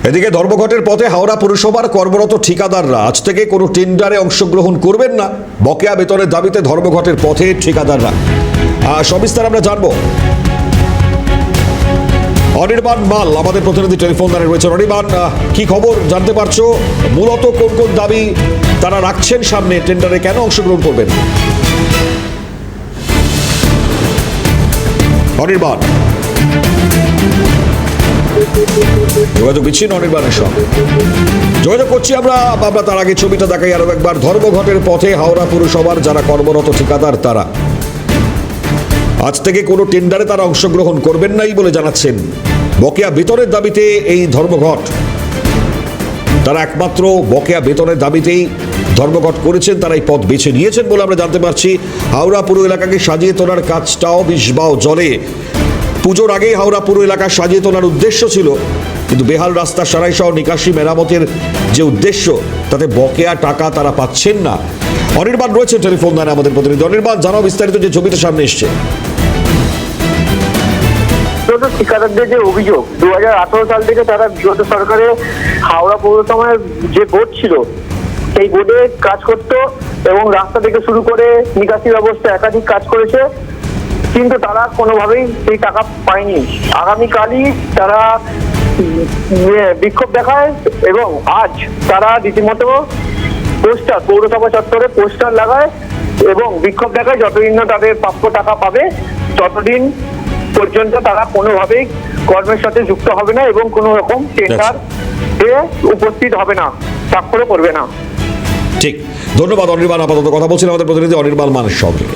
এদিকে ধর্মঘটের পথে হাওড়া পুরসভার কর্মরত ঠিকাদাররা আজ থেকে কোনো টেন্ডারে অংশগ্রহণ করবেন না। বকেয়া বেতনের দাবিতে ধর্মঘটের পথে ঠিকাদাররা। সবিস্তার আমরা জানবো। অনির্বাণ মাল আমাদের প্রতিনিধি টেলিফোন লাইনে রয়েছে। অনির্বাণ, কি খবর জানতে পারছো? মূলত কোন কোন দাবি তারা রাখছেন সামনে? টেন্ডারে কেন অংশগ্রহণ করবেন? অনির্বাণ, যোগাযোগ বিচ্ছিন্ন অনির্বাণের সঙ্গে। যোগাযোগ করছি আমরা তার আগে ছবিটা দেখাই আরো একবার। ধর্মঘটের পথে হাওড়া পুরসভার যারা কর্মরত ঠিকাদার তারা আজ থেকে কোনো টেন্ডারে তারা অংশগ্রহণ করবেন নাই বলে জানাচ্ছেন। বকেয়া বেতনের দাবিতে এই ধর্মঘট, তারা একমাত্র বকেয়া বেতনের দাবিতেই ধর্মঘট করেছেন। তারা এই পথ বেছে নিয়েছেন বলে আমরা জানতে পারছি। হাওড়া পুরো এলাকাকে সাজিয়ে তোলার কাজটাও বিষবাও জলে। পুজোর আগেই হাওড়া পুরো এলাকা সাজিয়ে তোলার উদ্দেশ্য ছিল, কিন্তু বেহাল রাস্তা সারাই সহ নিকাশি মেরামতের যে উদ্দেশ্য, তাতে বকেয়া টাকা তারা পাচ্ছেন না। অনির্বাণ রয়েছে টেলিফোন লাইনে আমাদের প্রতিনিধি। অনির্বাণ, জানাও বিস্তারিত যে ছবিটা সামনে এসছে। ঠিকাদারদের যে অভিযোগ, 2018 সাল থেকে তারা বিগত সরকারে হাওড়া পৌরসভার যে বোর্ড ছিল সেই বোর্ডে কাজ করত এবং রাস্তা থেকে শুরু করে নিকাশি ব্যবস্থা একাধিক কাজ করেছে, কিন্তু তারা কোনোভাবেই সেই টাকা পায়নি। আগামীকালই তারা বিক্ষোভ দেখায় এবং আজ তারা রীতিমতো পোস্টার, পৌরসভা চত্বরে পোস্টার লাগায় এবং বিক্ষোভ দেখায় যতদিন না তাদের প্রাপ্য টাকা পাবে ততদিন পর্যন্ত তারা কোনোভাবেই কর্মের সাথে যুক্ত হবে না এবং কোনো রকম টেন্ডার উপস্থিত হবে না, স্বাক্ষরও করবে না। ঠিক, ধন্যবাদ অনির্বাণ। আপাতত কথা বলছিলাম আমাদের প্রতিনিধি অনির্বাণ মানের সঙ্গে।